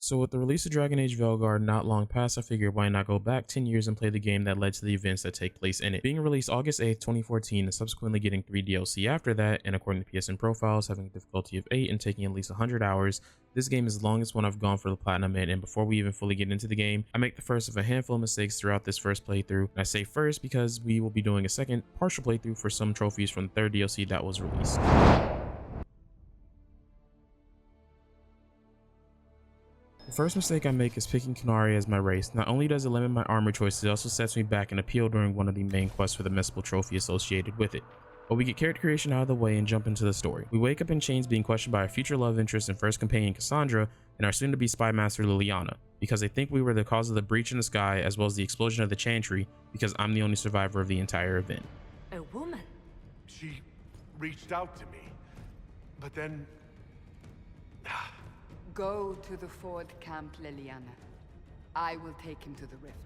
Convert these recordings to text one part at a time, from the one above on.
So with the release of Dragon Age Velgar not long past, I figured why not go back 10 years and play the game that led to the events that take place in it. Being released August 8th, 2014 and subsequently getting 3 DLC after that, and according to PSN profiles having a difficulty of 8 and taking at least 100 hours, this game is the longest one I've gone for the platinum in, and before we even fully get into the game, I make the first of a handful of mistakes throughout this first playthrough. And I say first because we will be doing a second partial playthrough for some trophies from the 3rd DLC that was released. The first mistake I make is picking Qunari as my race. Not only does it limit my armor choices, it also sets me back and appeal during one of the main quests for the missable trophy associated with it. But we get character creation out of the way and jump into the story. We wake up in chains being questioned by our future love interest and first companion Cassandra and our soon-to-be spy master Liliana, because they think we were the cause of the breach in the sky as well as the explosion of the Chantry, because I'm the only survivor of the entire event. A woman? She reached out to me, but then... Go to the Ford camp, Liliana. I will take him to the rift.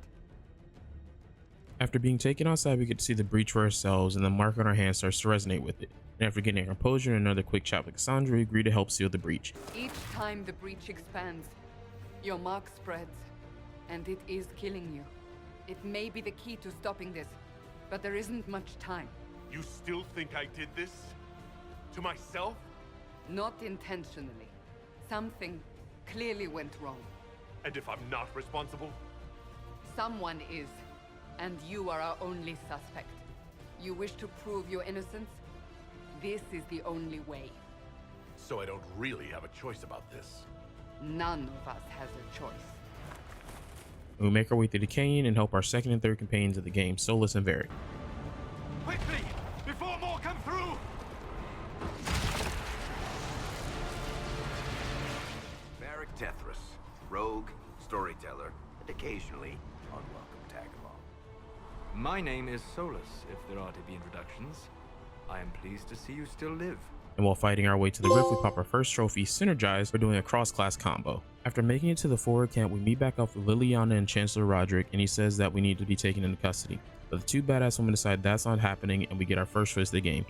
After being taken outside, we get to see the breach for ourselves, and the mark on our hand starts to resonate with it. And after getting our composure and another quick chat with Cassandra, we agree to help seal the breach. Each time the breach expands, your mark spreads, and it is killing you. It may be the key to stopping this, but there isn't much time. You still think I did this? To myself? Not intentionally. Something clearly went wrong. And if I'm not responsible? Someone is, and you are our only suspect. You wish to prove your innocence? This is the only way. So I don't really have a choice about this. None of us has a choice. We make our way through the canyon and help our second and third companions of the game, Solus and Varric. Quickly! Before more come through! Tethras, rogue, storyteller, and occasionally unwelcome tag-along. My name is Solus, if there are to be introductions. I am pleased to see you still live. And while fighting our way to the rift, we pop our first trophy, Synergize, for doing a cross-class combo. After making it to the forward camp, we meet back up with Liliana and Chancellor Roderick, and he says that we need to be taken into custody. But the two badass women decide that's not happening, and we get our first twist of the game.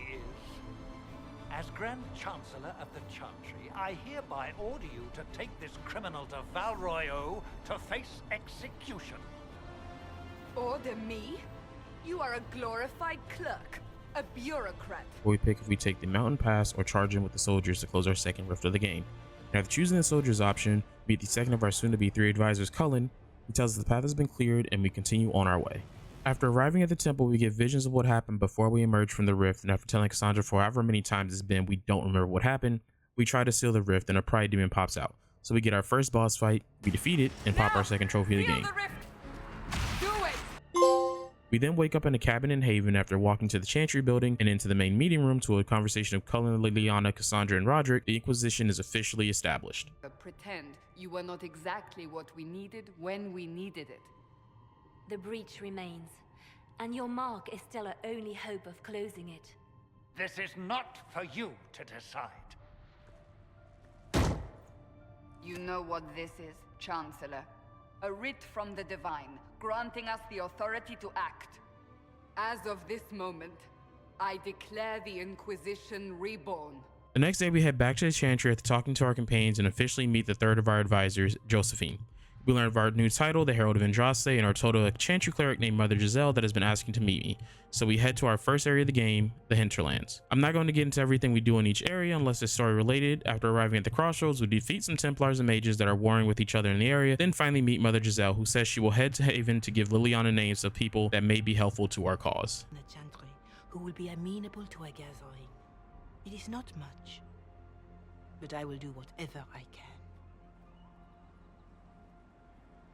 As Grand Chancellor of the Chantry, I hereby order you to take this criminal to Val Royeaux to face execution. Order me? You are a glorified clerk, a bureaucrat. Where we pick if we take the mountain pass or charge in with the soldiers to close our second rift of the game. And after choosing the soldiers option, we meet the second of our soon-to-be 3 advisors, Cullen. He tells us the path has been cleared and we continue on our way. After arriving at the temple, we get visions of what happened before we emerge from the rift, and after telling Cassandra for however many times it's been we don't remember what happened, we try to seal the rift and a pride demon pops out. So we get our first boss fight, we defeat it, and pop our second trophy of the game. Do it! We then wake up in a cabin in Haven after walking to the Chantry building and into the main meeting room to a conversation of Cullen, Liliana, Cassandra, and Roderick. The Inquisition is officially established. Pretend you were not exactly what we needed when we needed it. The breach remains, and your mark is still our only hope of closing it. This is not for you to decide. You know what this is, Chancellor. A writ from the Divine, granting us the authority to act. As of this moment, I declare the Inquisition reborn. The next day we head back to the Chantry after talking to our companions and officially meet the third of our advisors, Josephine. We learn of our new title, the Herald of Andraste, and our total a Chantry cleric named Mother Giselle that has been asking to meet me. So we head to our first area of the game, the Hinterlands. I'm not going to get into everything we do in each area unless it's story related. After arriving at the crossroads, we defeat some Templars and mages that are warring with each other in the area, then finally meet Mother Giselle, who says she will head to Haven to give Liliana names of people that may be helpful to our cause. The Chantry, who will be amenable to a gathering. It is not much, but I will do whatever I can.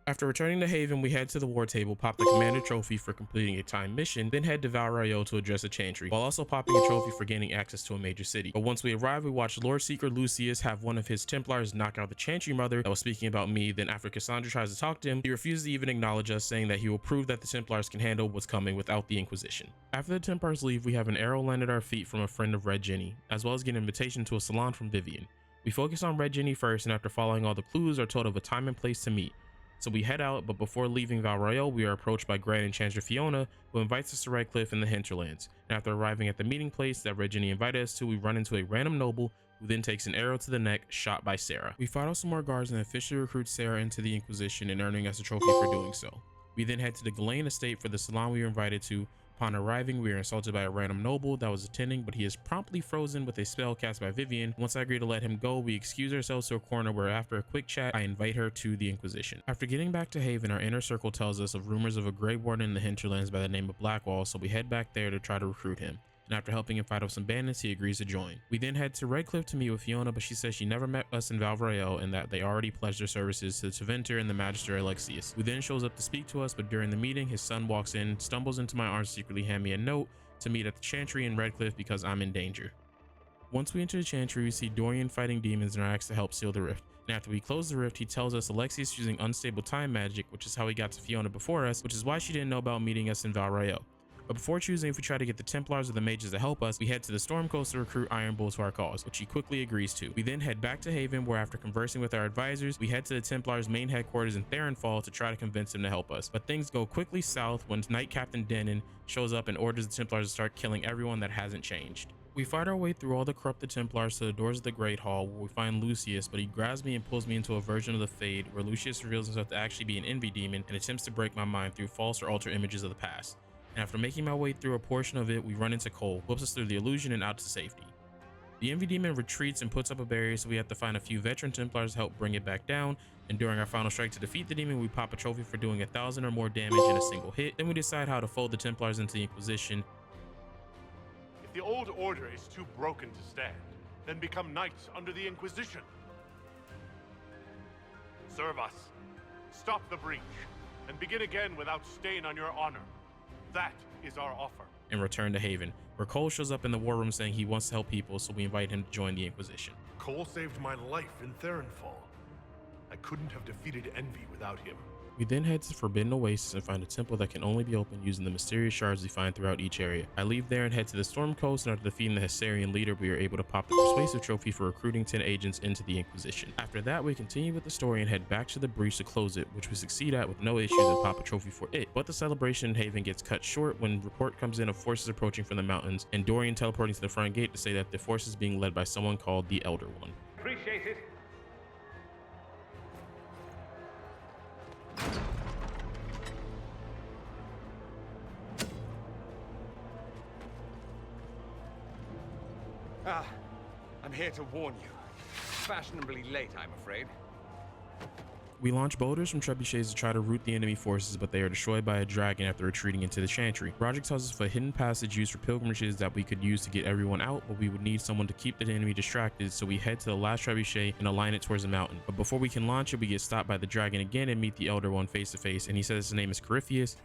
After returning to Haven, we head to the war table, pop the commander trophy for completing a timed mission, then head to Val Royeaux to address a Chantry, while also popping a trophy for gaining access to a major city. But once we arrive, we watch Lord Seeker Lucius have one of his Templars knock out the Chantry mother that was speaking about me. Then after Cassandra tries to talk to him, he refuses to even acknowledge us, saying that he will prove that the Templars can handle what's coming without the Inquisition. After the Templars leave, we have an arrow land at our feet from a friend of Red Jenny, as well as get an invitation to a salon from Vivian. We focus on Red Jenny first, and after following all the clues, are told of a time and place to meet. So we head out, but before leaving Val Royeaux, we are approached by Grand Enchanter Fiona, who invites us to Red Cliff in the Hinterlands. And after arriving at the meeting place that Red Jenny invited us to, we run into a random noble who then takes an arrow to the neck, shot by Sarah. We fight off some more guards and officially recruit Sarah into the Inquisition and earning us a trophy for doing so. We then head to the Ghislaine estate for the salon we were invited to. Upon arriving, we are insulted by a random noble that was attending, but he is promptly frozen with a spell cast by Vivian. Once I agree to let him go, we excuse ourselves to a corner where after a quick chat, I invite her to the Inquisition. After getting back to Haven, our inner circle tells us of rumors of a Grey Warden in the hinterlands by the name of Blackwall, so we head back there to try to recruit him. And after helping him fight off some bandits, he agrees to join. We then head to Redcliffe to meet with Fiona, but she says she never met us in Val Royeaux and that they already pledged their services to the Teventer and the Magister Alexius, who then shows up to speak to us, but during the meeting, his son walks in, stumbles into my arms, secretly hand me a note to meet at the Chantry in Redcliffe because I'm in danger. Once we enter the Chantry, we see Dorian fighting demons and are asked to help seal the rift. And after we close the rift, he tells us Alexius using unstable time magic, which is how he got to Fiona before us, which is why she didn't know about meeting us in Val Royeaux. But before choosing if we try to get the Templars or the mages to help us, we head to the Storm Coast to recruit Iron Bull to our cause, which he quickly agrees to. We then head back to Haven, where after conversing with our advisors, we head to the Templars' main headquarters in Theronfall to try to convince them to help us. But things go quickly south when Knight Captain Denon shows up and orders the Templars to start killing everyone that hasn't changed. We fight our way through all the corrupted Templars to the doors of the Great Hall, where we find Lucius, but he grabs me and pulls me into a version of the Fade, where Lucius reveals himself to actually be an envy demon and attempts to break my mind through false or alter images of the past. And after making my way through a portion of it, we run into Cole, who whoops us through the illusion and out to safety. The Envy Demon retreats and puts up a barrier, so we have to find a few veteran Templars to help bring it back down, and during our final strike to defeat the demon, we pop a trophy for doing 1,000 or more damage in a single hit. Then we decide how to fold the Templars into the Inquisition. If the old order is too broken to stand, then become knights under the Inquisition. Serve us, stop the breach, and begin again without stain on your honor. That is our offer. And return to Haven, where Cole shows up in the war room saying he wants to help people, so we invite him to join the Inquisition. Cole saved my life in Theronfall. I couldn't have defeated Envy without him. We then head to Forbidden Oasis and find a temple that can only be opened using the mysterious shards we find throughout each area. I leave there and head to the Storm Coast, and after defeating the Hessarian leader, we are able to pop the Persuasive trophy for recruiting 10 agents into the Inquisition. After that, we continue with the story and head back to the breach to close it, which we succeed at with no issues and pop a trophy for it. But the celebration in Haven gets cut short when report comes in of forces approaching from the mountains, and Dorian teleporting to the front gate to say that the force is being led by someone called the Elder One. Appreciate it. I'm here to warn you. Fashionably late, I'm afraid. We launch boulders from trebuchets to try to rout the enemy forces, but they are destroyed by a dragon after retreating into the Chantry. Roger tells us of a hidden passage used for pilgrimages that we could use to get everyone out, but we would need someone to keep the enemy distracted, so we head to the last trebuchet and align it towards the mountain. But before we can launch it, we get stopped by the dragon again and meet the Elder One face to face, and he says his name is Corypheus.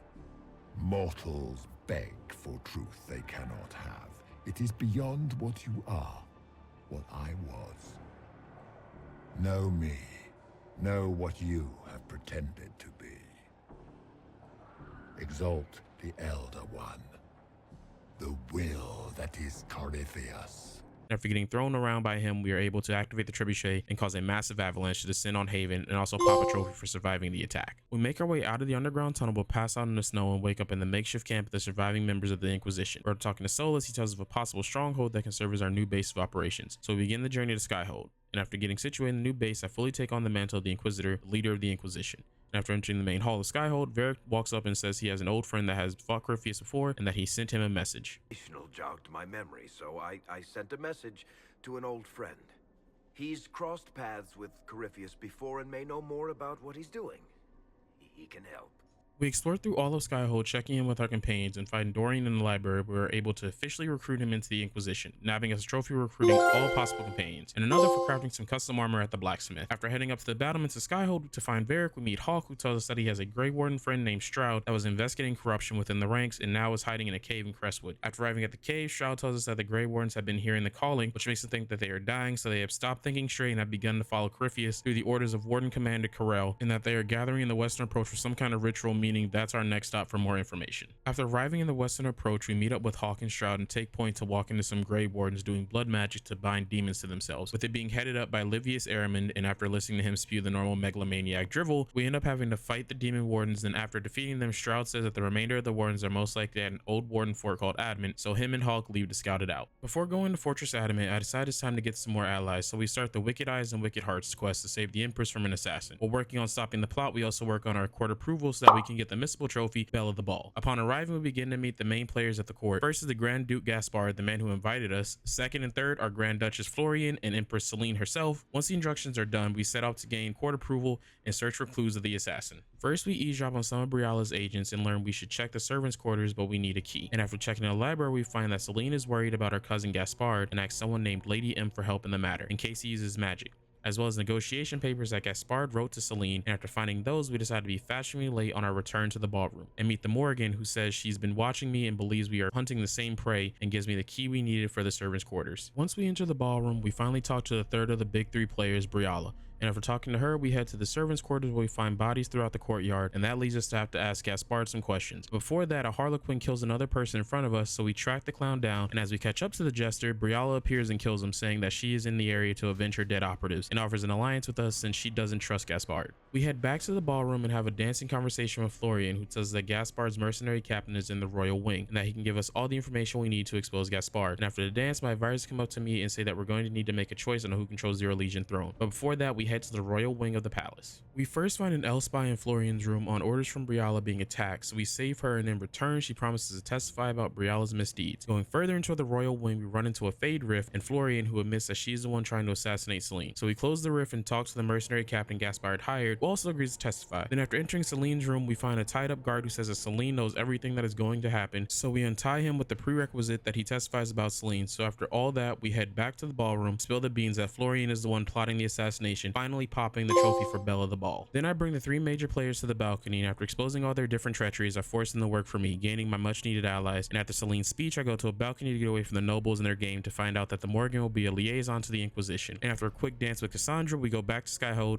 Mortals beg for truth they cannot have. It is beyond what you are, what I was. Know me. Know what you have pretended to be. Exalt the Elder One. The will that is Corypheus. After getting thrown around by him, we are able to activate the trebuchet and cause a massive avalanche to descend on Haven and also pop a trophy for surviving the attack. We make our way out of the underground tunnel but pass out in the snow and wake up in the makeshift camp of the surviving members of the Inquisition. We're talking to Solus. He tells us of a possible stronghold that can serve as our new base of operations. So we begin the journey to Skyhold. And after getting situated in the new base, I fully take on the mantle of the Inquisitor, the leader of the Inquisition. And after entering the main hall of Skyhold, Varric walks up and says he has an old friend that has fought Corypheus before and that he sent him a message. Jogged my memory, so I sent a message to an old friend. He's crossed paths with Corypheus before and may know more about what he's doing. He can help. We explore through all of Skyhold, checking in with our companions, and finding Dorian in the library. We were able to officially recruit him into the Inquisition, nabbing us a trophy for recruiting all possible companions, and another for crafting some custom armor at the blacksmith. After heading up to the battlements of Skyhold to find Varric, we meet Hawk, who tells us that he has a Grey Warden friend named Stroud that was investigating corruption within the ranks and now is hiding in a cave in Crestwood. After arriving at the cave, Stroud tells us that the Grey Wardens have been hearing the calling, which makes them think that they are dying, so they have stopped thinking straight and have begun to follow Corypheus through the orders of Warden Commander Corell, and that they are gathering in the western approach for some kind of ritual meeting meaning that's our next stop for more information. After arriving in the western approach, we meet up with Hawk and Shroud and take point to walk into some Grey Wardens doing blood magic to bind demons to themselves, with it being headed up by Livius Aramond, and after listening to him spew the normal megalomaniac drivel, we end up having to fight the demon wardens, and after defeating them, Shroud says that the remainder of the wardens are most likely at an old warden fort called Adamant, so him and Hawk leave to scout it out. Before going to Fortress Adamant, I decide it's time to get some more allies, so we start the Wicked Eyes and Wicked Hearts quest to save the Empress from an assassin. While working on stopping the plot, we also work on our court approval so that we can get the mystical trophy, Belle of the Ball. Upon arriving, we begin to meet the main players at the court. First is the Grand Duke Gaspard, the man who invited us. Second and third are Grand Duchess Florian and Empress Celine herself. Once the instructions are done, we set out to gain court approval and search for clues of the assassin. First, we eavesdrop on some of Briala's agents and learn we should check the servants' quarters, but we need a key. And after checking the library, we find that Celine is worried about her cousin Gaspard and asks someone named Lady M for help in the matter, in case he uses magic, as well as negotiation papers that Gaspard wrote to Celine, and after finding those, we decide to be fashionably late on our return to the ballroom and meet the Morrigan, who says she's been watching me and believes we are hunting the same prey and gives me the key we needed for the servants' quarters. Once we enter the ballroom, we finally talk to the third of the big three players, Briala. And after talking to her, we head to the servants' quarters where we find bodies throughout the courtyard, and that leads us to have to ask Gaspard some questions. Before that, a Harlequin kills another person in front of us, so we track the clown down, and as we catch up to the jester, Briala appears and kills him, saying that she is in the area to avenge her dead operatives, and offers an alliance with us since she doesn't trust Gaspard. We head back to the ballroom and have a dancing conversation with Florian, who says that Gaspard's mercenary captain is in the royal wing, and that he can give us all the information we need to expose Gaspard. And after the dance, my advisors come up to me and say that we're going to need to make a choice on who controls the Legion throne. But before that, we head to the royal wing of the palace. We first find an elf spy in Florian's room on orders from Briala being attacked, so we save her, and in return she promises to testify about Briala's misdeeds. Going further into the royal wing, we run into a Fade rift and Florian, who admits that she's the one trying to assassinate Celine. So we close the rift and talk to the mercenary captain Gaspard hired, who also agrees to testify. Then after entering Celine's room, we find a tied up guard who says that Celine knows everything that is going to happen, so we untie him with the prerequisite that he testifies about Celine. So after all that, we head back to the ballroom, spill the beans that Florian is the one plotting the assassination, finally popping the trophy for Belle of the Ball. Then I bring the three major players to the balcony, and after exposing all their different treacheries, I force them to work for me, gaining my much needed allies. And after Celine's speech, I go to a balcony to get away from the nobles and their game to find out that the Morrigan will be a liaison to the Inquisition. And after a quick dance with Cassandra, we go back to Skyhold.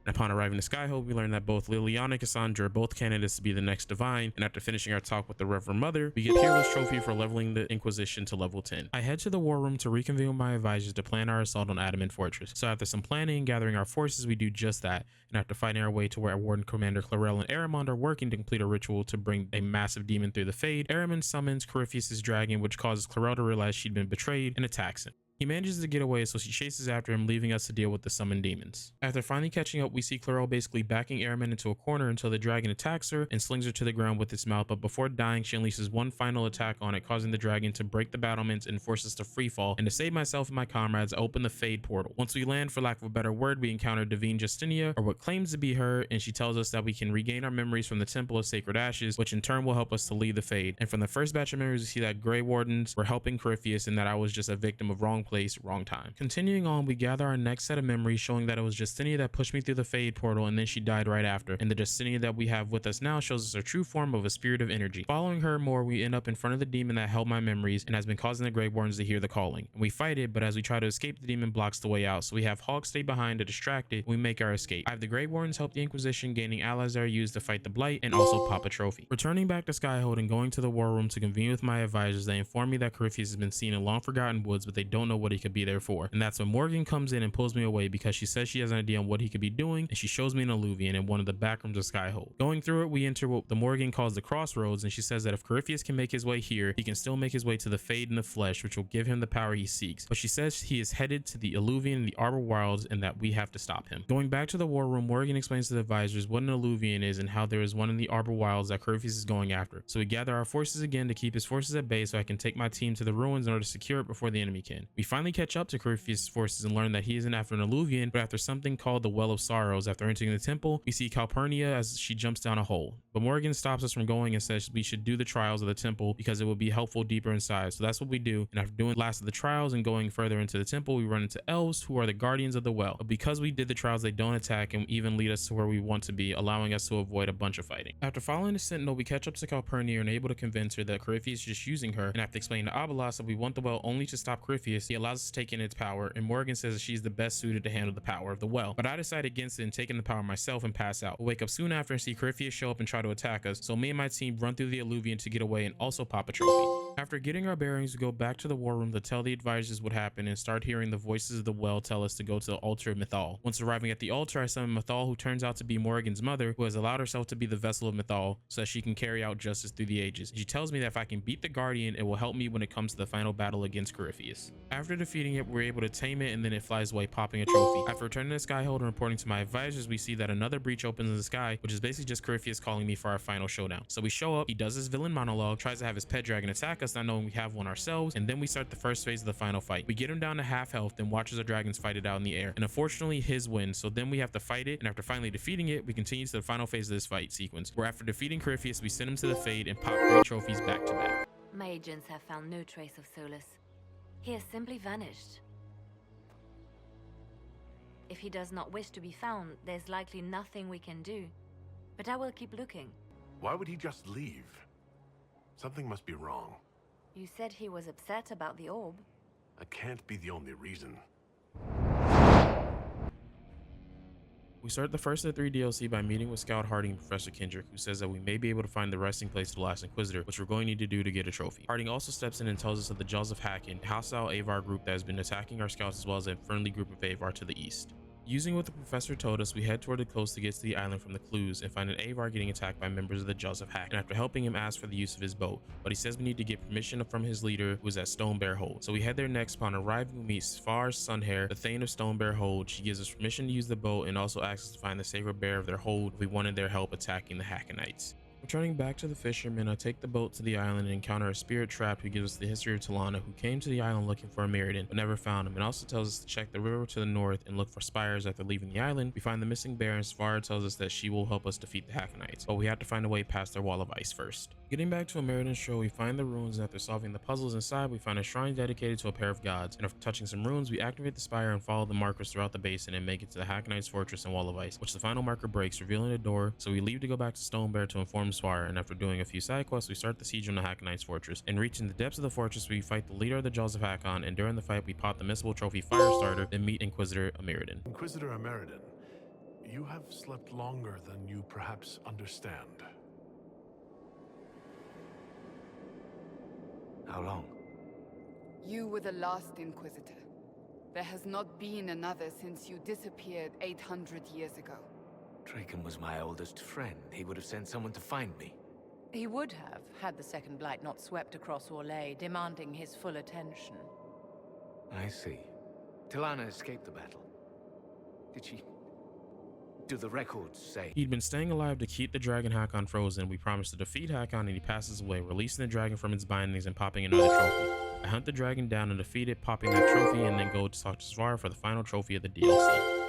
And upon arriving to Skyhold, we learn that both Liliana and Cassandra are both candidates to be the next Divine, and after finishing our talk with the Reverend Mother, we get Peerless Trophy for leveling the Inquisition to level 10. I head to the war room to reconvene with my advisors to plan our assault on Adamant Fortress. So after some planning and gathering our forces, we do just that, and after fighting our way to where Warden Commander Clarel and Aramond are working to complete a ritual to bring a massive demon through the Fade, Aramond summons Corypheus' dragon, which causes Clarel to realize she'd been betrayed and attacks him. He manages to get away, so she chases after him, leaving us to deal with the summoned demons. After finally catching up, we see Clarel basically backing Aramond into a corner until the dragon attacks her and slings her to the ground with its mouth, but before dying, she unleashes one final attack on it, causing the dragon to break the battlements and force us to freefall. And to save myself and my comrades, I open the Fade portal. Once we land, for lack of a better word, we encounter Divine Justinia, or what claims to be her, and she tells us that we can regain our memories from the Temple of Sacred Ashes, which in turn will help us to leave the Fade. And from the first batch of memories, we see that Grey Wardens were helping Corypheus and that I was just a victim of wrong place, wrong time. Continuing on, we gather our next set of memories showing that it was Justinia that pushed me through the Fade portal and then she died right after, and the Justinia that we have with us now shows us a true form of a spirit of energy. Following her more, we end up in front of the demon that held my memories and has been causing the Grey Wardens to hear the calling. And we fight it, but as we try to escape, the demon blocks the way out, so we have Hawk stay behind to distract it and we make our escape. I have the Grey Wardens help the Inquisition, gaining allies that are used to fight the Blight and also pop a trophy. Returning back to Skyhold and going to the war room to convene with my advisors, they inform me that Corypheus has been seen in long forgotten woods, but they don't know what he could be there for. And that's when Morgan comes in and pulls me away because she says she has an idea on what he could be doing, and she shows me an Alluvian in one of the back rooms of Skyhold. Going through it, we enter what the Morgan calls the Crossroads, and she says that if Corypheus can make his way here, he can still make his way to the Fade in the flesh, which will give him the power he seeks. But she says he is headed to the Alluvian in the Arbor Wilds and that we have to stop him. Going back to the war room, Morgan explains to the advisors what an Alluvian is and how there is one in the Arbor Wilds that Corypheus is going after. So we gather our forces again to keep his forces at bay so I can take my team to the ruins in order to secure it before the enemy can. We finally catch up to Corypheus' forces and learn that he isn't after an Alluvian, but after something called the Well of Sorrows. After entering the temple, we see Calpurnia as she jumps down a hole. But Morgan stops us from going and says we should do the trials of the temple because it will be helpful deeper inside. So that's what we do. And after doing the last of the trials and going further into the temple, we run into elves who are the guardians of the well. But because we did the trials, they don't attack and even lead us to where we want to be, allowing us to avoid a bunch of fighting. After following the sentinel, we catch up to Calpurnia and are able to convince her that Corypheus is just using her. And after explaining to Abelas that we want the well only to stop Corypheus, He allows us to take in its power, and Morgan says that she's the best suited to handle the power of the well. But I decide against it and taking the power myself and pass out. We'll wake up soon after and see Corypheus show up and try to attack us, so me and my team run through the Alluvian to get away and also pop a trophy. After getting our bearings, we go back to the war room to tell the advisors what happened and start hearing the voices of the well tell us to go to the altar of Mythal. Once arriving at the altar, I summon Mythal, who turns out to be Morgan's mother, who has allowed herself to be the vessel of Mythal so that she can carry out justice through the ages. She tells me that if I can beat the Guardian, it will help me when it comes to the final battle against Corypheus. After defeating it, we're able to tame it and then it flies away, popping a trophy. After returning to the Skyhold and reporting to my advisors, we see that another breach opens in the sky, which is basically just Corypheus calling me for our final showdown. So we show up, he does his villain monologue, tries to have his pet dragon attack us, not knowing we have one ourselves, and then we start the first phase of the final fight. We get him down to half health, then watches our dragons fight it out in the air, and unfortunately his wins, so then we have to fight it, and after finally defeating it, we continue to the final phase of this fight sequence, where after defeating Corypheus, we send him to the Fade and pop 3 trophies back to back. My agents have found no trace of Solus. He has simply vanished. If he does not wish to be found, there's likely nothing we can do. But I will keep looking. Why would he just leave? Something must be wrong. You said he was upset about the orb. That can't be the only reason. We start the first of the 3 DLC by meeting with Scout Harding and Professor Kendrick, who says that we may be able to find the resting place of the last Inquisitor, which we're going to need to do to get a trophy. Harding also steps in and tells us of the Jaws of Hacken, a hostile Avaar group that has been attacking our scouts as well as a friendly group of Avaar to the east. Using what the professor told us, we head toward the coast to get to the island from the clues and find an Avaar getting attacked by members of the Jaws of Hack, and after helping him ask for the use of his boat, but he says we need to get permission from his leader, who is at Stone Bear Hold. So we head there next. Upon arriving, we meet Sfar Sunhair, the Thane of Stone Bear Hold. She gives us permission to use the boat and also asks us to find the sacred bear of their hold if we wanted their help attacking the Hackenites. Returning back to the fishermen, I take the boat to the island and encounter a spirit trapped who gives us the history of Talana, who came to the island looking for a Mirrodin but never found him, and also tells us to check the river to the north and look for spires. After leaving the island, we find the missing bear, and Sfar tells us that she will help us defeat the Hackenites, but we have to find a way past their wall of ice first. Getting back to a Mirrodin shore, we find the ruins, and after solving the puzzles inside, we find a shrine dedicated to a pair of gods, and after touching some runes, we activate the spire and follow the markers throughout the basin and make it to the Hackenites fortress and wall of ice, which the final marker breaks, revealing a door. So we leave to go back to Stone Bear to inform Sfar, and after doing a few side quests, we start the siege on the Hackenites fortress, and reaching the depths of the fortress, we fight the leader of the Jaws of Hakkon, and during the fight, we pop the missable trophy Firestarter, then meet Inquisitor Mirrodin. Inquisitor Mirrodin, you have slept longer than you perhaps understand. How long? You were the last Inquisitor. There has not been another since you disappeared 800 years ago. Draken was my oldest friend. He would have sent someone to find me. He would have, had the Second Blight not swept across Orlais, demanding his full attention. I see. Talana escaped the battle. Did she? Do the records say? He'd been staying alive to keep the dragon Hakkon frozen. We promised to defeat Hakkon, and he passes away, releasing the dragon from its bindings and popping another trophy. I hunt the dragon down and defeat it, popping that trophy, and then go to talk to Sfar for the final trophy of the DLC.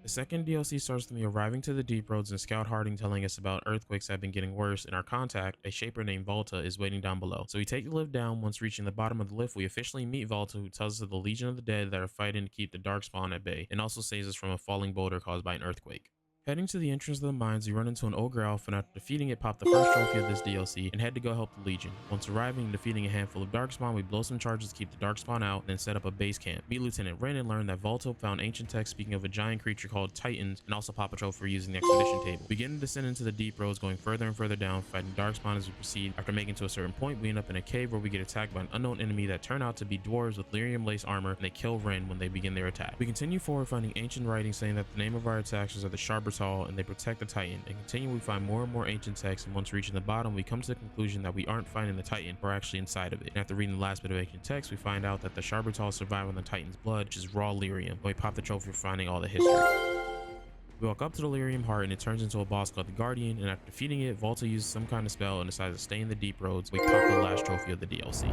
The second DLC starts with me arriving to the Deep Roads and Scout Harding telling us about earthquakes have been getting worse, and our contact, a shaper named Volta, is waiting down below. So we take the lift down. Once reaching the bottom of the lift, we officially meet Volta, who tells us of the Legion of the Dead that are fighting to keep the Darkspawn at bay, and also saves us from a falling boulder caused by an earthquake. Heading to the entrance of the mines, we run into an ogre elf, and after defeating it, pop the first trophy of this DLC and head to go help the Legion. Once arriving and defeating a handful of Darkspawn, we blow some charges to keep the Darkspawn out, and then set up a base camp. Meet Lieutenant Ren and learn that Volta found ancient text speaking of a giant creature called Titans, and also pop a trophy for using the expedition table. We begin to descend into the Deep Roads, going further and further down, fighting Darkspawn as we proceed. After making to a certain point, we end up in a cave where we get attacked by an unknown enemy that turn out to be dwarves with lyrium lace armor, and they kill Ren when they begin their attack. We continue forward, finding ancient writings saying that the name of our attackers are the Sharbertal, and they protect the Titan. And continue, we find more and more ancient texts, and once reaching the bottom, we come to the conclusion that we aren't finding the Titan, we're actually inside of it. And after reading the last bit of ancient text, we find out that the Sharbertal survive on the Titan's blood, which is raw lyrium, and we pop the trophy for finding all the history. We walk up to the lyrium heart, and it turns into a boss called the Guardian, and after defeating it, Volta uses some kind of spell and decides to stay in the Deep Roads. We pop the last trophy of the DLC.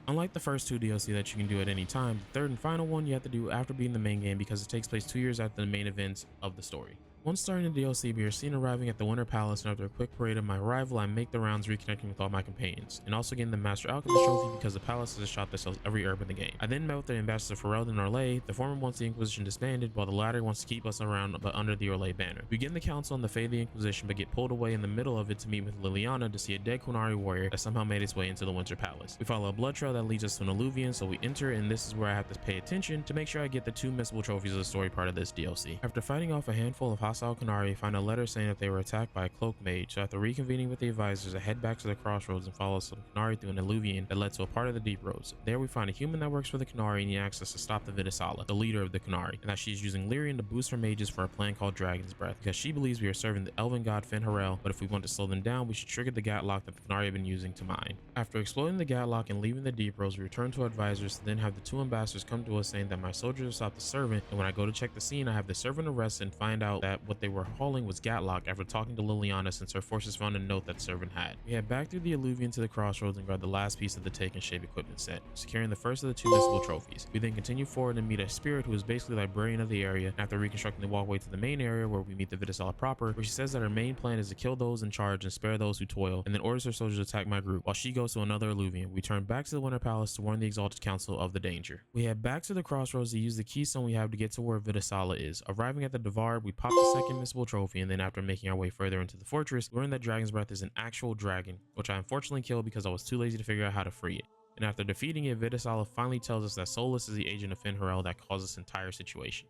Unlike the first 2 DLC that you can do at any time, the third and final one you have to do after beating the main game because it takes place 2 years after the main events of the story. Once starting the DLC, we are seen arriving at the Winter Palace, and after a quick parade of my arrival, I make the rounds reconnecting with all my companions, and also getting the Master Alchemist trophy because the palace is a shop that sells every herb in the game. I then met with the Ambassador Ferreld and Orlais. The former wants the Inquisition disbanded, while the latter wants to keep us around but under the Orlais banner. We begin the council on the fate of the Inquisition, but get pulled away in the middle of it to meet with Liliana to see a dead Qunari warrior that somehow made its way into the Winter Palace. We follow a blood trail that leads us to an alluvion, so we enter, and this is where I have to pay attention to make sure I get the 2 missable trophies of the story part of this DLC. After fighting off a handful of hostile Qunari, I find a letter saying that they were attacked by a cloak mage, so after reconvening with the advisors, I head back to the crossroads and follow some Qunari through an alluvion that led to a part of the deep roads. There we find a human that works for the Qunari, and he asks us to stop the Vidisala, the leader of the Qunari, and that she's using Lyrian to boost her mages for a plan called Dragon's Breath, because she believes we are serving the elven god Fen'Harel, but if we want to slow them down, we should trigger the Gatlock that the Qunari have been using to mine. After exploding the Gatlock and leaving the deep roads, we return to our advisors to then have the 2 ambassadors come to us saying that my soldiers have stopped the servant, and when I go to check the scene, I have the servant arrested and find out that what they were hauling was Gatlock after talking to Liliana, since her forces found a note that the servant had. We head back through the alluvion to the crossroads and grab the last piece of the Taken Shape equipment set, securing the first of the 2 missable trophies. We then continue forward and meet a spirit who is basically the librarian of the area, after reconstructing the walkway to the main area where we meet the Vidisala proper, where she says that her main plan is to kill those in charge and spare those who toil, and then orders her soldiers to attack my group while she goes to another alluvion. We turn back to the Winter Palace to warn the Exalted Council of the danger. We head back to the crossroads to use the keystone we have to get to where Vidisala is. Arriving at the Avaar, we pop the second missable trophy, and then after making our way further into the fortress, we learn that Dragon's Breath is an actual dragon, which I unfortunately killed because I was too lazy to figure out how to free it. And after defeating it, Vidisala finally tells us that Solus is the agent of Fen'Harel that caused this entire situation.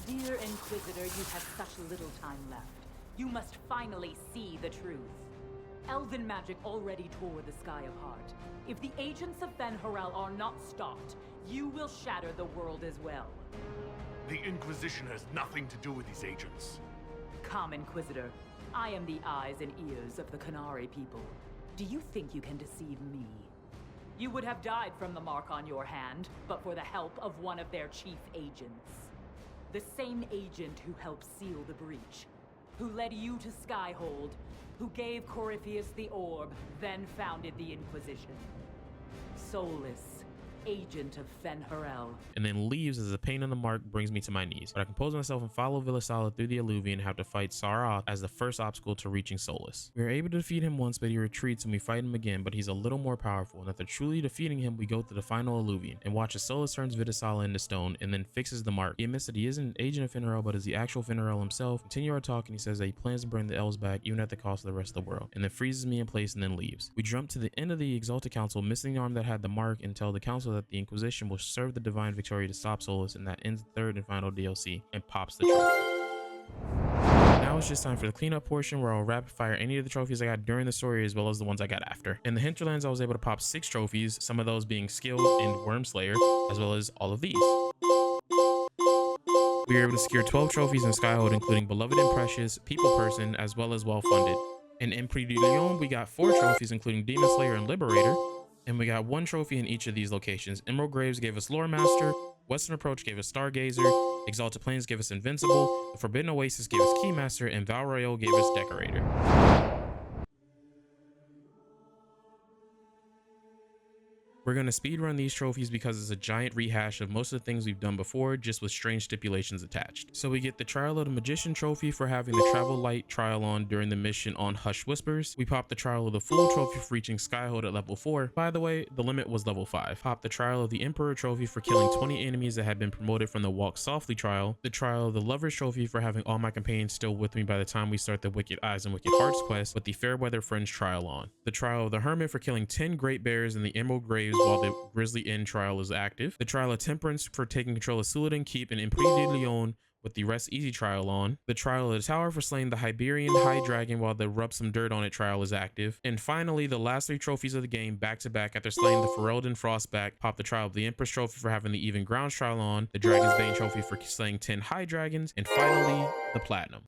Dear Inquisitor, you have such little time left. You must finally see the truth. Elven magic already tore the sky apart. If the agents of Fen'Harel are not stopped, you will shatter the world as well. The Inquisition has nothing to do with these agents. Come, Inquisitor. I am the eyes and ears of the Qunari people. Do you think you can deceive me? You would have died from the mark on your hand, but for the help of one of their chief agents. The same agent who helped seal the breach, who led you to Skyhold, who gave Corypheus the orb, then founded the Inquisition. Solus, agent of Fen'Harel. And then leaves as the pain on the mark brings me to my knees. But I compose myself and follow Vidisala through the alluvion and have to fight Sarath as the first obstacle to reaching Solus. We are able to defeat him once, but he retreats and we fight him again, but he's a little more powerful. And after truly defeating him, we go to the final alluvion and watch as Solus turns Vidisala into stone and then fixes the mark. He admits that he isn't an agent of Fen'Harel, but is the actual Fen'Harel himself. Continue our talk and he says that he plans to bring the elves back even at the cost of the rest of the world, and then freezes me in place and then leaves. We jump to the end of the Exalted Council, missing the arm that had the mark, and tell the council that the Inquisition will serve the Divine Victory to stop Solus, and that ends the third and final DLC and pops the trophy. Now it's just time for the cleanup portion where I'll rapid fire any of the trophies I got during the story as well as the ones I got after. In the Hinterlands, I was able to pop 6 trophies, some of those being Skilled and Wormslayer, as well as all of these. We were able to secure 12 trophies in Skyhold, including Beloved and Precious, People Person, as well as Well Funded. In Empire de Lyon, we got 4 trophies, including Demon Slayer and Liberator, and we got 1 trophy in each of these locations. Emerald Graves gave us Lore Master, Western Approach gave us Stargazer, Exalted Plains gave us Invincible, the Forbidden Oasis gave us Keymaster, and Val Royale gave us Decorator. We're going to speedrun these trophies because it's a giant rehash of most of the things we've done before, just with strange stipulations attached. So we get the Trial of the Magician trophy for having the Travel Light trial on during the mission on Hushed Whispers. We popped the Trial of the Fool trophy for reaching Skyhold at level 4. By the way, the limit was level 5. Popped the Trial of the Emperor trophy for killing 20 enemies that had been promoted from the Walk Softly trial. The Trial of the Lovers trophy for having all my companions still with me by the time we start the Wicked Eyes and Wicked Hearts quest with the Fairweather Friends trial on. The Trial of the Hermit for killing 10 Great Bears in the Emerald Graves while the Grizzly Inn trial is active. The Trial of Temperance for taking control of Suladen Keep and Empire de Lyon with the Rest Easy trial on. The Trial of the Tower for slaying the Hyberian High Dragon while the Rub Some Dirt on It trial is active. And finally, the last 3 trophies of the game back to back after slaying the Ferelden Frostback. Pop the Trial of the Empress trophy for having the Even Grounds trial on, the Dragon's Bane trophy for slaying 10 High Dragons, and finally, the Platinum.